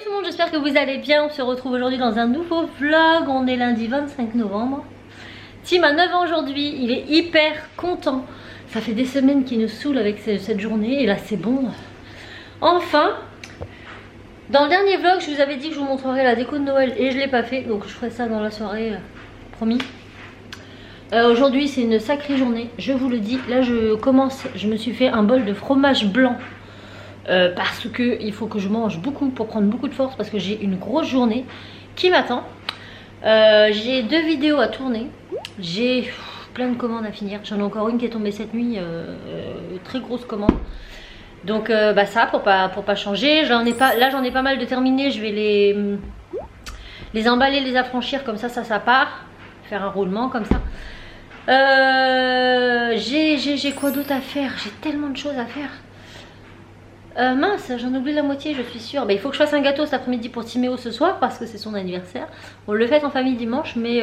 tout le monde, j'espère que vous allez bien. On se retrouve aujourd'hui dans un nouveau vlog. On est lundi 25 novembre. Tim a 9 ans aujourd'hui, il est hyper content. Ça fait des semaines qu'il nous saoule avec cette journée et là c'est bon. Enfin, dans le dernier vlog, je vous avais dit que je vous montrerai la déco de Noël et je l'ai pas fait. Donc je ferai ça dans la soirée, promis. Aujourd'hui c'est une sacrée journée, je vous le dis. Là je commence, je me suis fait un bol de fromage blanc. Parce que il faut que je mange beaucoup pour prendre beaucoup de force parce que j'ai une grosse journée qui m'attend. J'ai 2 vidéos à tourner, j'ai plein de commandes à finir. J'en ai encore une qui est tombée cette nuit, très grosse commande. Donc ça pour pas changer. Là j'en ai pas mal de terminés. Je vais les emballer, les affranchir comme ça part. Faire un roulement comme ça. J'ai quoi d'autre à faire? J'ai tellement de choses à faire. Mince, j'en oublie la moitié, je suis sûre. Il faut que je fasse un gâteau cet après-midi pour Timéo ce soir parce que c'est son anniversaire. On le fête en famille dimanche, mais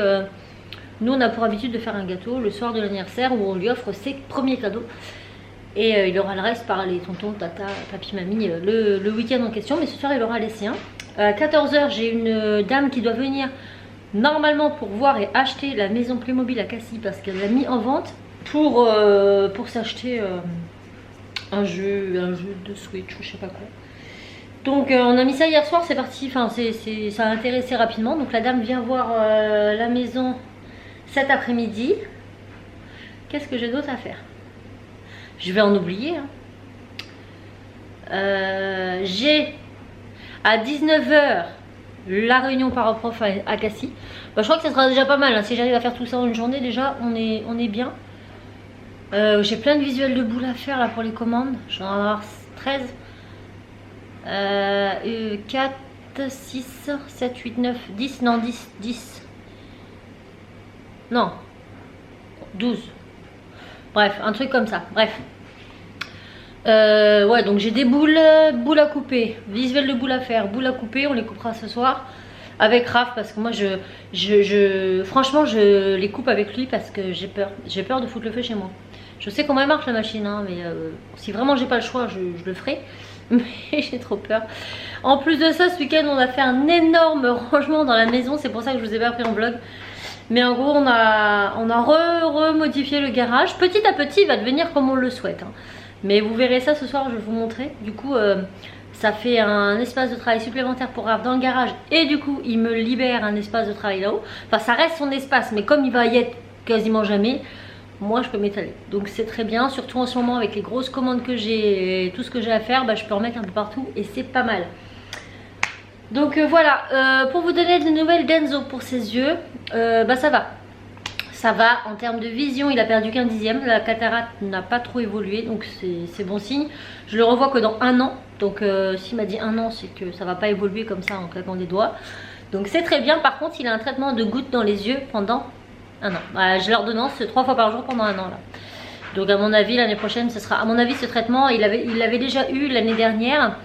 nous on a pour habitude de faire un gâteau le soir de l'anniversaire où on lui offre ses premiers cadeaux. Et il aura le reste par les tontons, tata, papi, mamie le week-end en question. Mais ce soir il aura les siens. À 14 h, j'ai une dame qui doit venir normalement pour voir et acheter la maison Playmobil à Cassis parce qu'elle l'a mis en vente pour s'acheter... un jeu de Switch ou je sais pas quoi. Donc on a mis ça hier soir, c'est parti, enfin ça a intéressé rapidement. Donc la dame vient voir la maison cet après-midi. Qu'est-ce que j'ai d'autre à faire? Je vais en oublier hein. J'ai à 19 h la réunion parent-prof à Cassis. Je crois que ça sera déjà pas mal hein. Si j'arrive à faire tout ça en une journée déjà on est bien. J'ai plein de visuels de boules à faire là pour les commandes. J'en ai avoir 13. 4, 6, 7, 8, 9, 10. Non, 10. Non. 12. Bref, un truc comme ça. Bref. Ouais, donc j'ai des boules à couper. Visuels de boules à faire. Boules à couper, on les coupera ce soir. Avec Raph parce que moi franchement je les coupe avec lui parce que j'ai peur de foutre le feu chez moi. Je sais comment elle marche la machine hein, mais si vraiment j'ai pas le choix je le ferai. Mais j'ai trop peur. En plus de ça, ce week-end on a fait un énorme rangement dans la maison. C'est pour ça que je vous ai pas pris en vlog. Mais en gros on a remodifié le garage. Petit à petit il va devenir comme on le souhaite hein. Mais vous verrez ça ce soir, je vais vous montrer. Du coup ça fait un espace de travail supplémentaire pour Raph dans le garage. Et du coup il me libère un espace de travail là-haut. Enfin ça reste son espace, mais comme il va y être quasiment jamais, moi je peux m'étaler. Donc c'est très bien, surtout en ce moment avec les grosses commandes que j'ai, tout ce que j'ai à faire, je peux remettre un peu partout et c'est pas mal. Donc voilà, pour vous donner des nouvelles d'Enzo pour ses yeux, ça va. Ça va en termes de vision, il a perdu qu'un dixième. La cataracte n'a pas trop évolué, donc c'est bon signe. Je le revois que dans 1 an. Donc s'il m'a dit 1 an, c'est que ça va pas évoluer comme ça en claquant des doigts. Donc c'est très bien. Par contre, il a un traitement de gouttes dans les yeux pendant 1 an. Voilà, j'ai l'ordonnance 3 fois par jour pendant 1 an là. Donc à mon avis, l'année prochaine, ce sera... À mon avis, ce traitement, il l'avait déjà eu l'année dernière.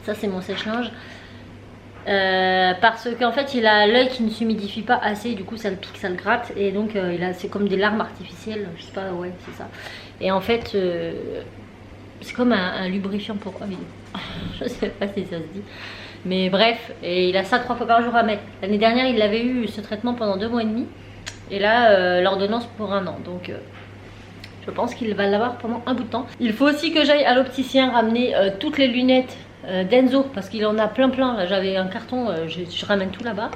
Ça, c'est mon sèche-linge. Parce qu'en fait il a l'œil qui ne s'humidifie pas assez, du coup ça le pique, ça le gratte et donc c'est comme des larmes artificielles, je sais pas, ouais c'est ça. Et en fait c'est comme un lubrifiant pour œil. Je sais pas si ça se dit, mais bref, et il a ça 3 fois par jour à mettre. L'année dernière il avait eu ce traitement pendant 2 mois et demi et là l'ordonnance pour 1 an, donc je pense qu'il va l'avoir pendant un bout de temps. Il faut aussi que j'aille à l'opticien ramener toutes les lunettes d'Enzo parce qu'il en a plein. Là j'avais un carton, je ramène tout là-bas.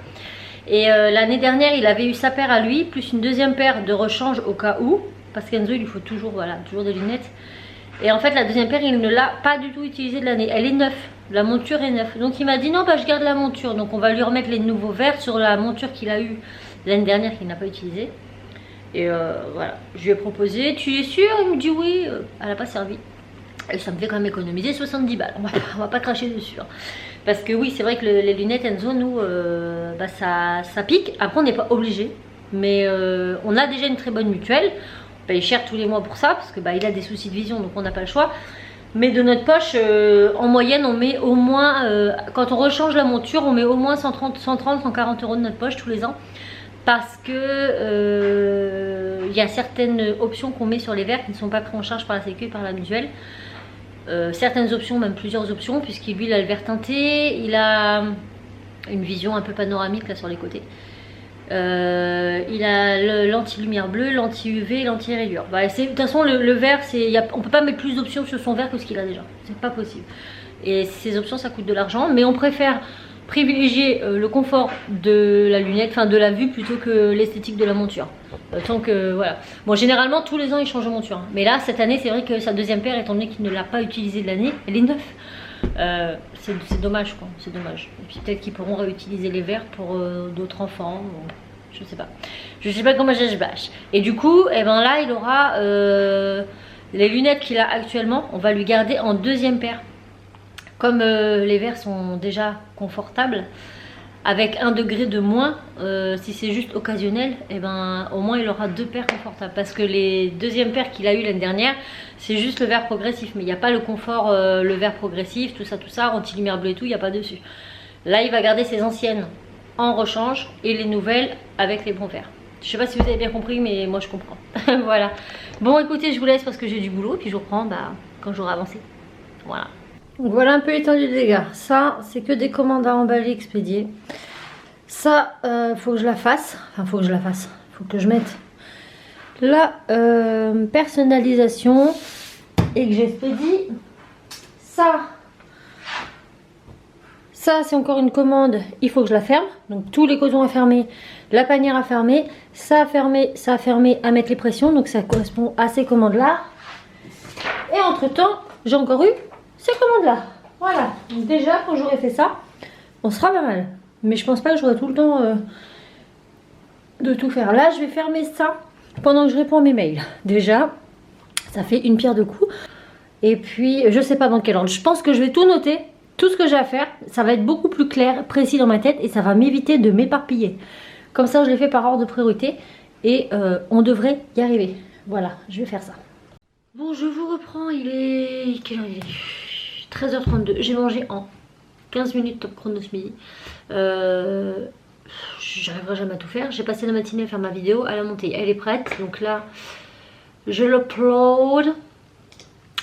Et l'année dernière il avait eu sa paire à lui plus une deuxième paire de rechange au cas où, parce qu'Enzo il lui faut toujours, voilà, toujours des lunettes. Et en fait la deuxième paire il ne l'a pas du tout utilisée de l'année, elle est neuve, la monture est neuve. Donc il m'a dit non je garde la monture, donc on va lui remettre les nouveaux verres sur la monture qu'il a eu l'année dernière qu'il n'a pas utilisée. Et voilà, je lui ai proposé, tu es sûr? Il me dit oui, elle n'a pas servi. Et ça me fait quand même économiser 70 balles. On va pas cracher dessus hein. Parce que oui c'est vrai que les lunettes Enzo nous ça pique. Après on n'est pas obligé, mais on a déjà une très bonne mutuelle. On paye cher tous les mois pour ça parce que il a des soucis de vision, donc on n'a pas le choix. Mais de notre poche en moyenne on met au moins quand on rechange la monture on met au moins 140 euros de notre poche tous les ans. Parce que il y a certaines options qu'on met sur les verres qui ne sont pas pris en charge par la sécu et par la mutuelle. certaines options, même plusieurs options, puisqu'il lui il a le vert teinté, il a une vision un peu panoramique là sur les côtés. Il a l'anti-lumière bleue, l'anti-UV, l'anti-rayure. Bah, de toute façon, le vert, on peut pas mettre plus d'options sur son vert que ce qu'il a déjà. C'est pas possible. Et ces options, ça coûte de l'argent. Mais on préfère privilégier le confort de la lunette, enfin de la vue, plutôt que l'esthétique de la monture. Tant que, voilà. Bon, généralement, tous les ans, il change de monture. Mais là, cette année, c'est vrai que sa deuxième paire, étant donné qu'il ne l'a pas utilisée de l'année, elle est neuve. C'est dommage, quoi. C'est dommage. Et puis peut-être qu'ils pourront réutiliser les verres pour d'autres enfants. Bon, je sais pas. Je sais pas comment je bâche. Et du coup, eh ben là, il aura les lunettes qu'il a actuellement. On va lui garder en deuxième paire. Comme les verres sont déjà confortables, avec 1 degré de moins, si c'est juste occasionnel, et ben au moins il aura 2 paires confortables. Parce que les deuxièmes paires qu'il a eu l'année dernière, c'est juste le verre progressif. Mais il n'y a pas le confort, le verre progressif, tout ça, anti-lumière bleue et tout, il n'y a pas dessus. Là, il va garder ses anciennes en rechange et les nouvelles avec les bons verres. Je sais pas si vous avez bien compris, mais moi je comprends. Voilà. Bon, écoutez, je vous laisse parce que j'ai du boulot, puis je vous reprends quand j'aurai avancé. Voilà. Donc voilà un peu l'étendue des dégâts. Ça, c'est que des commandes à emballer, expédier. Ça, faut que je la fasse. Enfin, faut que je la fasse. Faut que je mette la personnalisation et que j'expédie. Ça, c'est encore une commande. Il faut que je la ferme. Donc, tous les cotons à fermer. La panière à fermer. Ça à fermer, à mettre les pressions. Donc, ça correspond à ces commandes-là. Et entre-temps, j'ai encore eu ces commandes là, voilà. Donc déjà quand j'aurai fait ça, on sera pas mal. Mais je pense pas que j'aurai tout le temps de tout faire. Là je vais fermer ça pendant que je réponds à mes mails. Déjà ça fait une pierre deux coups. Et puis je sais pas dans quel ordre. Je pense que je vais tout noter, tout ce que j'ai à faire. Ça va être beaucoup plus clair, précis dans ma tête. Et ça va m'éviter de m'éparpiller. Comme ça je l'ai fait par ordre de priorité. Et on devrait y arriver. Voilà, je vais faire ça. Bon, je vous reprends, il est... Quelle heure il est 13h32. J'ai mangé en 15 minutes top chrono ce midi. J'arriverai jamais à tout faire. J'ai passé la matinée à faire ma vidéo, à la monter. Elle est prête. Donc là, je l'upload.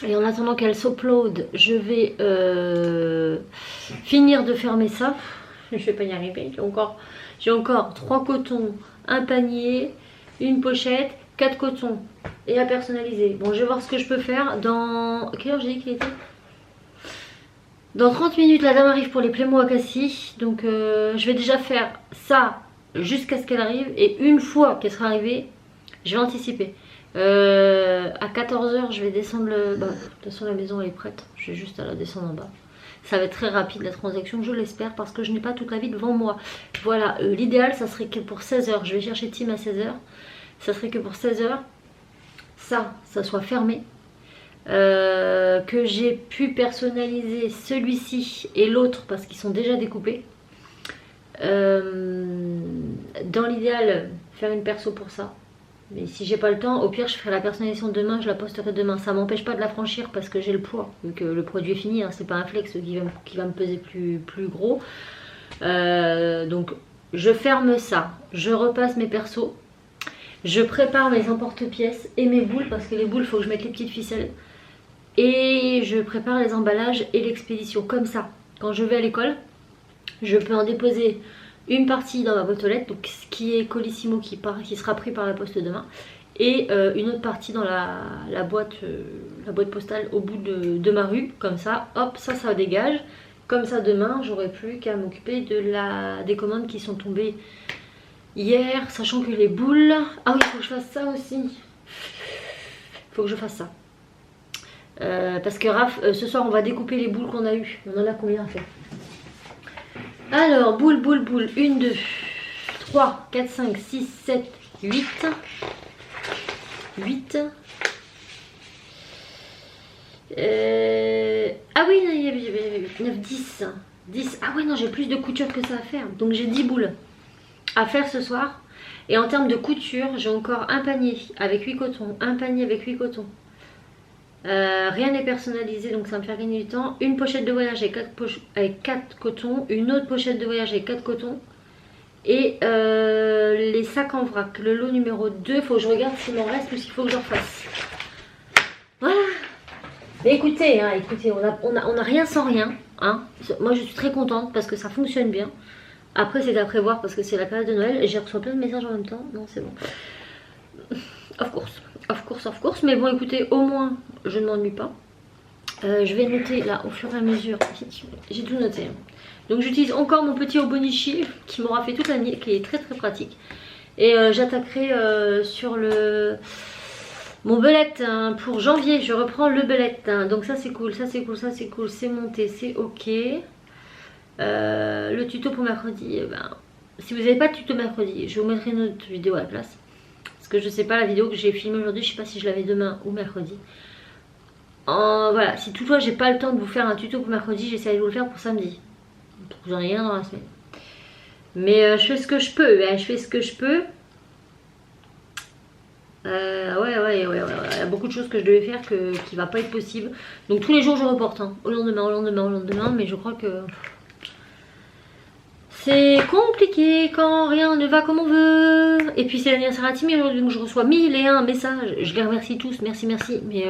Et en attendant qu'elle s'upload, je vais finir de fermer ça. Je vais pas y arriver. J'ai encore 3 cotons, un panier, une pochette, 4 cotons et à personnaliser. Bon, je vais voir ce que je peux faire dans... Quelle heure j'ai dit qu'il était? Dans 30 minutes, la dame arrive pour les plémo à Cassis. Donc, je vais déjà faire ça jusqu'à ce qu'elle arrive. Et une fois qu'elle sera arrivée, je vais anticiper. À 14h, je vais descendre le... Bah, de toute façon, la maison elle est prête. Je vais juste à la descendre en bas. Ça va être très rapide la transaction, je l'espère, parce que je n'ai pas toute la vie devant moi. Voilà, l'idéal, ça serait que pour 16h, je vais chercher Tim à 16h. Ça serait que pour 16h, ça soit fermé. Que j'ai pu personnaliser celui-ci et l'autre parce qu'ils sont déjà découpés. Dans l'idéal, faire une perso pour ça. Mais si j'ai pas le temps, au pire je ferai la personnalisation demain, je la posterai demain. Ça m'empêche pas de la franchir parce que j'ai le poids. Vu que le produit est fini, hein, c'est pas un flex qui va me peser plus gros. Donc je ferme ça, je repasse mes persos. Je prépare mes emporte-pièces et mes boules parce que les boules, il faut que je mette les petites ficelles. Et je prépare les emballages et l'expédition. Comme ça, quand je vais à l'école, je peux en déposer une partie dans ma boîte aux lettres, donc ce qui est Colissimo qui sera pris par la poste demain. Et une autre partie dans la boîte postale au bout de ma rue. Comme ça, hop, ça dégage. Comme ça, demain, j'aurai plus qu'à m'occuper des commandes qui sont tombées hier, sachant que les boules... Ah oui, il faut que je fasse ça aussi. Il faut que je fasse ça. Parce que Raph, ce soir, on va découper les boules qu'on a eues. On en a combien à faire? Alors, boule. 1, 2, 3, 4, 5, 6, 7, 8. 8. Ah oui, il y avait 8, 9, 10. 10. Ah ouais, non, j'ai plus de couture que ça à faire. Donc j'ai 10 boules à faire ce soir. Et en termes de couture, j'ai encore un panier avec 8 cotons, un panier avec 8 cotons. Rien n'est personnalisé, donc ça va me faire gagner du temps. Une pochette de voyage avec 4 cotons, une autre pochette de voyage avec 4 cotons. Et les sacs en vrac, le lot numéro 2, il faut que je regarde s'il m'en reste ou s'il faut que j'en fasse. Voilà. Mais écoutez, hein, écoutez, on a rien sans rien. Hein. Moi je suis très contente parce que ça fonctionne bien. Après c'est à prévoir parce que c'est la période de Noël et j'ai reçu plein de messages en même temps. Non c'est bon. Of course. Mais bon écoutez, au moins je ne m'ennuie pas. Je vais noter là au fur et à mesure. J'ai tout noté. Donc j'utilise encore mon petit Obonichi qui m'aura fait toute l'année, qui est très pratique. Et j'attaquerai sur mon belette hein, pour janvier. Je reprends le belette. Hein. Donc ça c'est cool, c'est monté, c'est ok. Le tuto pour mercredi, si vous n'avez pas de tuto mercredi, je vous mettrai une autre vidéo à la place. Parce que je sais pas la vidéo que j'ai filmée aujourd'hui, je sais pas si je l'avais demain ou mercredi. Voilà, si toutefois j'ai pas le temps de vous faire un tuto pour mercredi, j'essaie de vous le faire pour samedi. J'en ai rien dans la semaine. Mais je fais ce que je peux, hein, ouais, il y a beaucoup de choses que je devais faire qui va pas être possible. Donc tous les jours je reporte, hein, au lendemain, mais je crois que c'est compliqué quand rien ne va comme on veut. Et puis c'est l'anniversaire à Timmy aujourd'hui, donc je reçois 1001 messages. Je les remercie tous, merci, mais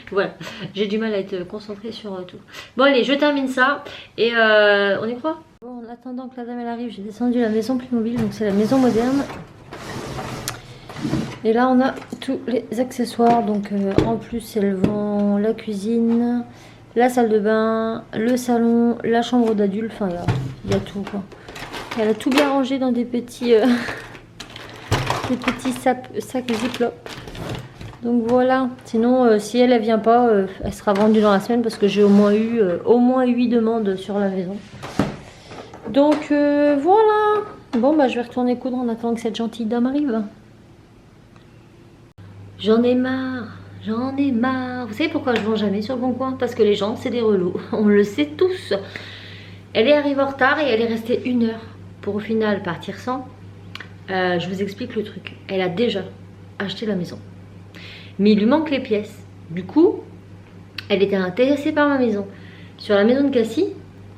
voilà, j'ai du mal à être concentrée sur tout. Bon allez, je termine ça et on y croit. Bon, en attendant que la dame elle arrive, j'ai descendu la maison Playmobil, donc c'est la maison moderne. Et là on a tous les accessoires, donc en plus elles vend la cuisine, la salle de bain, le salon, la chambre d'adulte, enfin il y a tout quoi. Elle a tout bien rangé dans des petits sacs Ziploc. Donc voilà, sinon si elle vient pas, elle sera vendue dans la semaine parce que j'ai au moins eu 8 demandes sur la maison. Donc voilà. Bon bah je vais retourner coudre en attendant que cette gentille dame arrive. J'en ai marre. Vous savez pourquoi je vends jamais sur le bon coin? Parce que les gens c'est des relous, on le sait tous. Elle est arrivée en retard et elle est restée 1 heure pour au final partir sans. Je vous explique le truc. Elle a déjà acheté la maison. Mais il lui manque les pièces. Du coup, elle était intéressée par ma maison. Sur la maison de Cassie,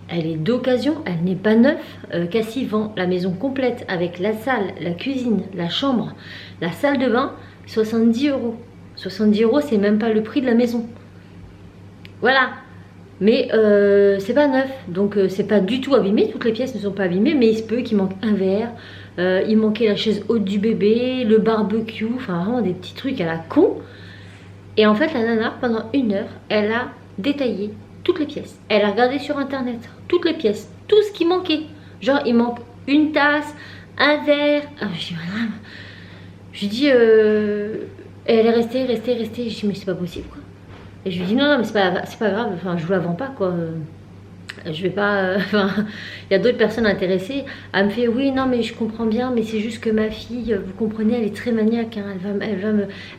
elle est d'occasion, elle n'est pas neuve. Cassie vend la maison complète avec la salle, la cuisine, la chambre, la salle de bain, 70 €. 70 €, c'est même pas le prix de la maison. Voilà. Mais c'est pas neuf, donc c'est pas du tout abîmé. Toutes les pièces ne sont pas abîmées, mais il se peut qu'il manque un verre. Il manquait la chaise haute du bébé, le barbecue, enfin vraiment des petits trucs à la con. Et en fait la nana pendant 1 heure elle a détaillé toutes les pièces. Elle a regardé sur internet toutes les pièces, tout ce qui manquait. Genre il manque une tasse, un verre. Je dis madame, je dis elle est restée. Je dis mais c'est pas possible quoi. Et je lui dis non mais c'est pas grave, enfin je vous la vends pas quoi. Je vais pas, enfin, il y a d'autres personnes intéressées. Elle me fait oui non mais je comprends bien, mais c'est juste que ma fille, vous comprenez, elle est très maniaque, hein,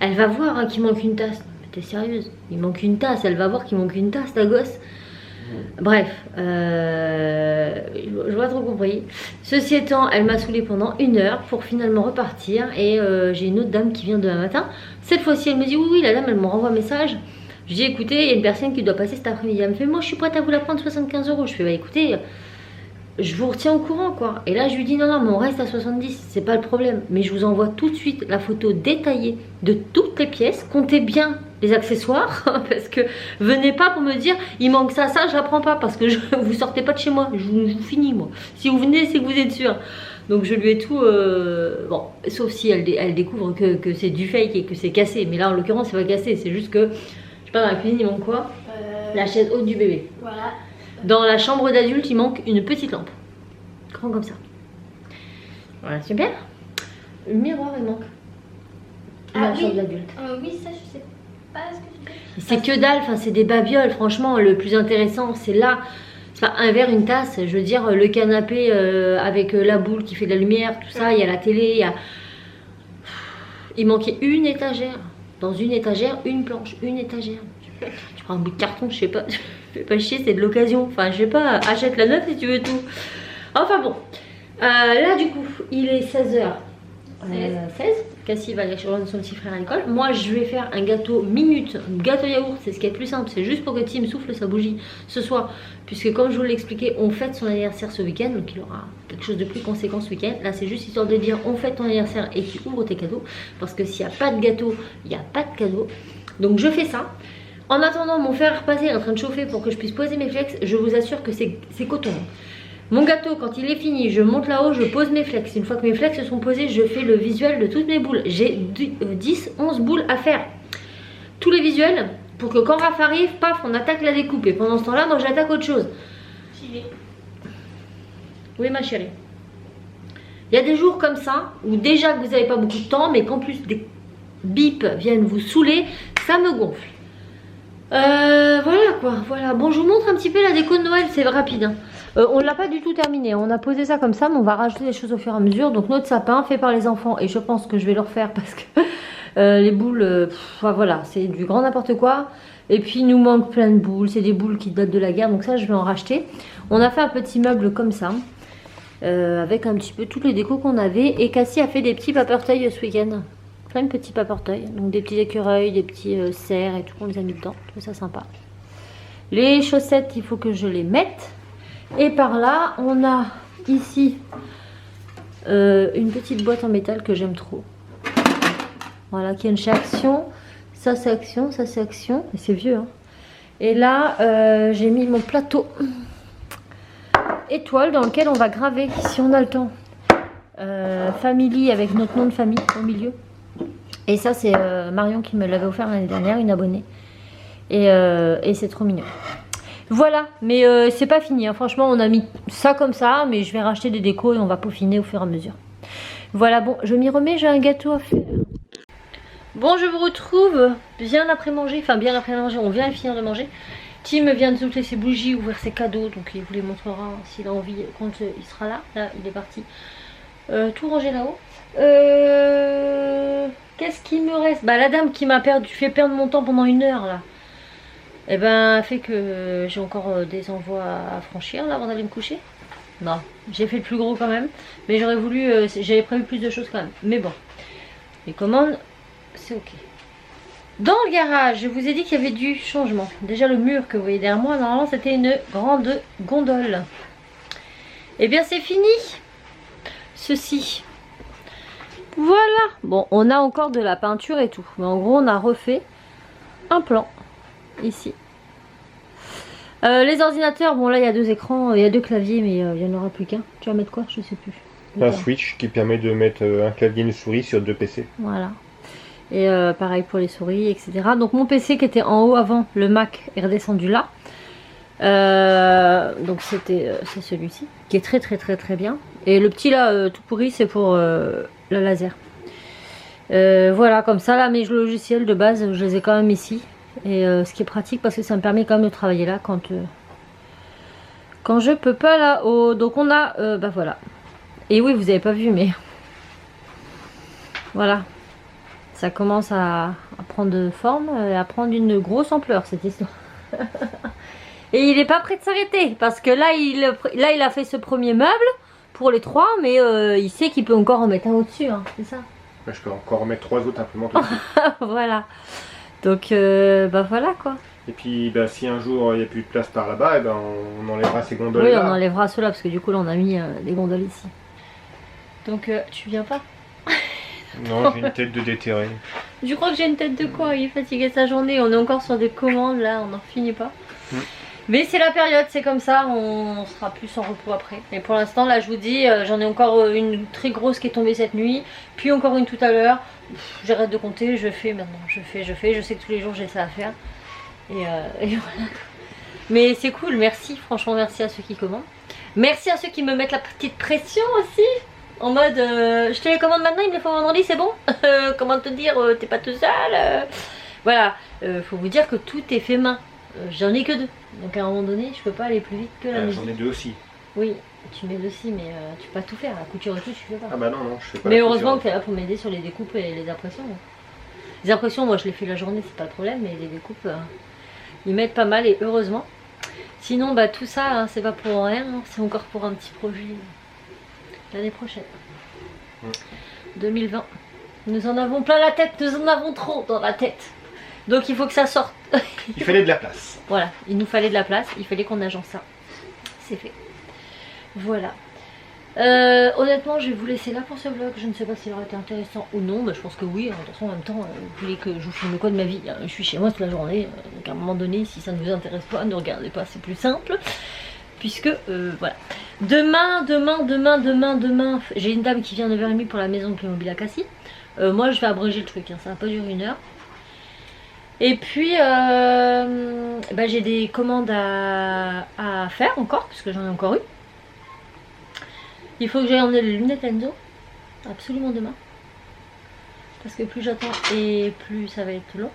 elle va voir hein, qu'il manque une tasse. Mais t'es sérieuse? Il manque une tasse, elle va voir qu'il manque une tasse, ta gosse. Bref, je vois trop compris. Ceci étant, elle m'a saoulée pendant 1 heure pour finalement repartir. Et j'ai une autre dame qui vient demain matin. Cette fois-ci, elle me dit oui, la dame, elle me renvoie un message. Je dis écoutez, il y a une personne qui doit passer cet après-midi. Elle me fait moi je suis prête à vous la prendre 75 €. Je fais bah écoutez, je vous retiens au courant quoi. Et là je lui dis non mais on reste à 70, c'est pas le problème. Mais je vous envoie tout de suite la photo détaillée de toutes les pièces. Comptez bien les accessoires parce que venez pas pour me dire il manque ça, je la prends pas parce que vous sortez pas de chez moi. Je vous finis moi. Si vous venez c'est que vous êtes sûr. Donc je lui ai tout, bon, sauf si elle découvre que c'est du fake et que c'est cassé. Mais là en l'occurrence c'est pas cassé, c'est juste que je sais pas, dans la cuisine il manque quoi? La chaise haute du bébé. Voilà. Dans la chambre d'adulte il manque une petite lampe. Grand comme ça. Voilà, super. Le miroir il manque. Dans la chambre d'adulte. Oui, ça je sais pas ce que tu dis. C'est que dalle, enfin c'est des babioles. Franchement le plus intéressant c'est là. C'est pas un verre, une tasse. Je veux dire le canapé avec la boule qui fait de la lumière, tout ça. Il y a la télé, il y a... Il manquait une étagère. Dans une étagère, une planche, une étagère. Tu prends un bout de carton, je sais pas. Fais pas chier, c'est de l'occasion. Enfin, je sais pas, achète la neuve si tu veux tout. Enfin bon. Là, du coup, il est 16h16. Cassie va aller rejoindre son petit frère à l'école. Moi, je vais faire un gâteau minute, gâteau yaourt. C'est ce qui est plus simple. C'est juste pour que Tim souffle sa bougie ce soir. Puisque, comme je vous l'ai expliqué, on fête son anniversaire ce week-end. Donc, il aura quelque chose de plus conséquent ce week-end. Là, c'est juste histoire de dire on fête ton anniversaire et tu ouvres tes cadeaux. Parce que s'il n'y a pas de gâteau, il n'y a pas de cadeau. Donc, je fais ça. En attendant, mon fer à repasser est en train de chauffer pour que je puisse poser mes flex. Je vous assure que c'est coton. Mon gâteau, quand il est fini, je monte là-haut, je pose mes flex. Une fois que mes flex sont posés, je fais le visuel de toutes mes boules. J'ai 10, 11 boules à faire. Tous les visuels, pour que quand Raph arrive, paf, on attaque la découpe. Et pendant ce temps-là, moi j'attaque autre chose. J'y vais. Oui ma chérie. Il y a des jours comme ça, où déjà que vous n'avez pas beaucoup de temps, mais qu'en plus des bips viennent vous saouler, ça me gonfle. Voilà quoi, voilà. Bon, je vous montre un petit peu la déco de Noël, c'est rapide. Hein. On l'a pas du tout terminé, on a posé ça comme ça, mais on va rajouter des choses au fur et à mesure. Donc notre sapin fait par les enfants, et je pense que je vais le refaire parce que les boules, voilà, c'est du grand n'importe quoi. Et puis il nous manque plein de boules, c'est des boules qui datent de la guerre, donc ça je vais en racheter. On a fait un petit meuble comme ça, avec un petit peu toutes les décos qu'on avait. Et Cassie a fait des petits paperteuils ce week-end. Plein de petits paperteuils, donc des petits écureuils, des petits cerfs et tout, on les a mis dedans, je trouve ça sympa. Les chaussettes, il faut que je les mette. Et par là, on a ici une petite boîte en métal que j'aime trop. Voilà, qui a une chez Action. Ça c'est Action, ça c'est Action. Et c'est vieux, hein. Et là, j'ai mis mon plateau étoile dans lequel on va graver, si on a le temps. Family avec notre nom de famille au milieu. Et ça c'est Marion qui me l'avait offert l'année dernière, une abonnée. Et c'est trop mignon. Voilà, mais c'est pas fini, hein. Franchement on a mis ça comme ça, mais je vais racheter des décos et on va peaufiner au fur et à mesure. Voilà, bon, je m'y remets, j'ai un gâteau à faire. Bon, je vous retrouve bien après manger, enfin bien après manger, on vient de finir de manger. Tim vient de souffler ses bougies, ouvrir ses cadeaux, donc il vous les montrera s'il a envie quand il sera là. Là, il est parti. Tout ranger là-haut. Qu'est-ce qu'il me reste? Bah la dame qui m'a fait perdre mon temps pendant 1 heure là. Et ben fait que j'ai encore des envois à franchir là avant d'aller me coucher. Non, j'ai fait le plus gros quand même. Mais j'aurais voulu, j'avais prévu plus de choses quand même. Mais bon, les commandes, c'est ok. Dans le garage, je vous ai dit qu'il y avait du changement. Déjà le mur que vous voyez derrière moi, normalement c'était une grande gondole. Et bien c'est fini. Ceci. Voilà. Bon, on a encore de la peinture et tout. Mais en gros, on a refait un plan. Ici. Les ordinateurs, bon là il y a 2 écrans, il y a 2 claviers, mais il n'y en aura plus qu'un. Tu vas mettre quoi? Je sais plus. Un switch qui permet de mettre un clavier et une souris sur 2 PC. Voilà. Et pareil pour les souris, etc. Donc mon PC qui était en haut avant, le Mac, est redescendu là. Donc c'est celui-ci, qui est très bien. Et le petit là, tout pourri, c'est pour le laser. Voilà, comme ça là, mes logiciels de base, je les ai quand même ici. Et ce qui est pratique parce que ça me permet quand même de travailler là quand je peux pas là-haut. Donc on a, bah voilà. Et oui, vous avez pas vu, mais voilà. Ça commence à prendre forme, à prendre une grosse ampleur cette histoire. Et il est pas prêt de s'arrêter parce que là il a fait ce premier meuble pour les 3, mais il sait qu'il peut encore en mettre un au-dessus, hein, c'est ça. Je peux encore en mettre 3 autres imprimantes aussi. Voilà. Donc bah voilà quoi. Et puis bah, si un jour il n'y a plus de place par là-bas, ben, on enlèvera ces gondoles là. Oui, on enlèvera ceux-là parce que du coup là on a mis des gondoles ici. Donc tu viens pas? Non, j'ai une tête de déterré. Je crois que j'ai une tête de quoi? Il est fatigué sa journée, on est encore sur des commandes là, on n'en finit pas. Mais c'est la période, c'est comme ça, on sera plus en repos après. Mais pour l'instant, là, je vous dis, j'en ai encore une très grosse qui est tombée cette nuit, puis encore une tout à l'heure. J'arrête de compter, je fais maintenant, je fais. Je sais que tous les jours j'ai ça à faire. Et voilà. Mais c'est cool, merci, franchement, merci à ceux qui commandent. Merci à ceux qui me mettent la petite pression aussi. En mode, je te les commande maintenant, il me les faut vendredi, c'est bon? Comment te dire, t'es pas tout seul? Voilà, faut vous dire que tout est fait main. J'en ai que 2, donc à un moment donné je peux pas aller plus vite que la musique. J'en ai 2 aussi. Oui, tu mets aussi, mais tu peux pas tout faire, la couture et tout tu fais pas. Ah bah non, je fais pas. Mais heureusement que tu es là pour m'aider sur les découpes et les impressions. Les impressions, moi je les fais la journée, c'est pas le problème, mais les découpes, ils m'aident pas mal et heureusement. Sinon bah tout ça, hein, c'est pas pour rien, hein, c'est encore pour un petit projet l'année prochaine. 2020. Nous en avons plein la tête, nous en avons trop dans la tête. Donc il faut que ça sorte. Il fallait de la place. Voilà, il nous fallait de la place, il fallait qu'on agence ça. C'est fait. Voilà. Honnêtement, je vais vous laisser là pour ce vlog. Je ne sais pas s'il aurait été intéressant ou non, mais je pense que oui. De toute façon, en même temps, vous voulez que je vous filme quoi de ma vie? Je suis chez moi toute la journée, donc à un moment donné, si ça ne vous intéresse pas, ne regardez pas, c'est plus simple. Puisque, voilà. Demain, j'ai une dame qui vient à 9h30 pour la maison Playmobil à Cassis. Moi, je vais abréger le truc, hein, ça va pas durer 1 heure. Et puis, j'ai des commandes à faire encore, puisque j'en ai encore eu. Il faut que j'aille emmener les lunettes Enzo, absolument demain. Parce que plus j'attends et plus ça va être long.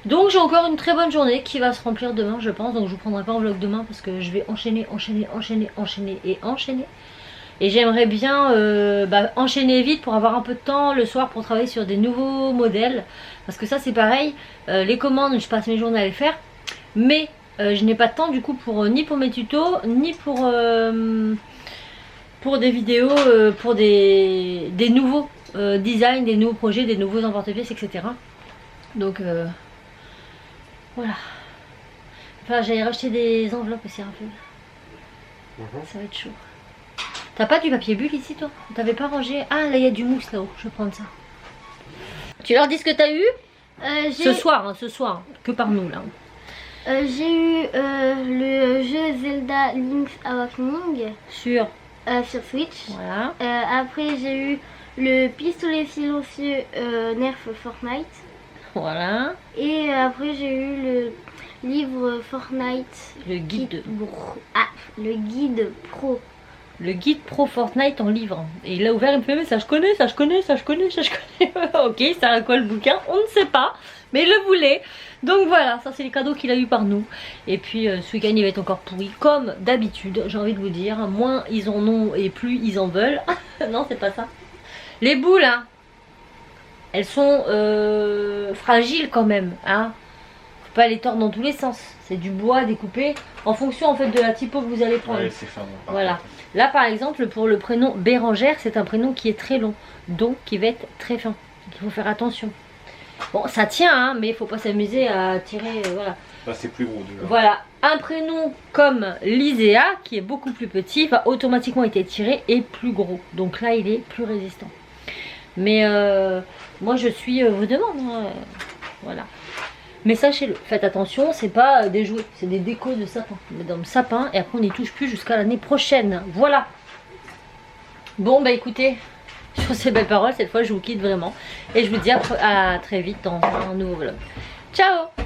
Donc j'ai encore une très bonne journée qui va se remplir demain, je pense. Donc je vous prendrai pas en vlog demain parce que je vais enchaîner. Et j'aimerais bien enchaîner vite pour avoir un peu de temps le soir pour travailler sur des nouveaux modèles. Parce que ça c'est pareil, les commandes je passe mes journées à les faire. Mais je n'ai pas de temps du coup ni pour mes tutos, ni pour des vidéos, pour des nouveaux designs, des nouveaux projets, des nouveaux emporte-pièces, etc. Donc voilà. Enfin j'allais racheter des enveloppes aussi un peu. Ça va être chaud. T'as pas du papier bulle ici toi? T'avais pas rangé? Ah là il y a du mousse là-haut, je vais prendre ça. Tu leur dis ce que t'as eu? Ce soir, que par nous là. J'ai eu le jeu Zelda Link's Awakening sur Switch. Voilà. Après j'ai eu le pistolet silencieux Nerf Fortnite. Voilà. Et après j'ai eu le livre Fortnite. Le guide. Le guide pro. Le guide pro Fortnite en livre. Et il l'a ouvert, il me fait mais ça je connais. Ok, ça a quoi le bouquin? On ne sait pas. Mais il le voulait. Donc voilà, ça c'est les cadeaux qu'il a eu par nous. Et puis ce week-end il va être encore pourri. Comme d'habitude, j'ai envie de vous dire. Moins ils en ont et plus ils en veulent. Non, c'est pas ça. Les boules, hein, elles sont fragiles quand même. Hein. Faut pas les tordre dans tous les sens. C'est du bois découpé en fonction en fait de la typo que vous allez prendre. Ouais, c'est fin, voilà. Là par exemple pour le prénom Bérangère, c'est un prénom qui est très long. Donc qui va être très fin. Donc il faut faire attention. Bon ça tient hein, mais il faut pas s'amuser à tirer, voilà. Là c'est plus gros déjà. Voilà, un prénom comme Lyséa qui est beaucoup plus petit va automatiquement être tiré et plus gros. Donc là il est plus résistant. Mais moi je suis vos demandes, hein, voilà. Mais sachez-le, faites attention, c'est pas des jouets, c'est des décos de sapin. On met dans le sapin et après on n'y touche plus jusqu'à l'année prochaine. Voilà. Bon bah écoutez, sur ces belles paroles, cette fois je vous quitte vraiment. Et je vous dis à très vite dans un nouveau vlog. Ciao!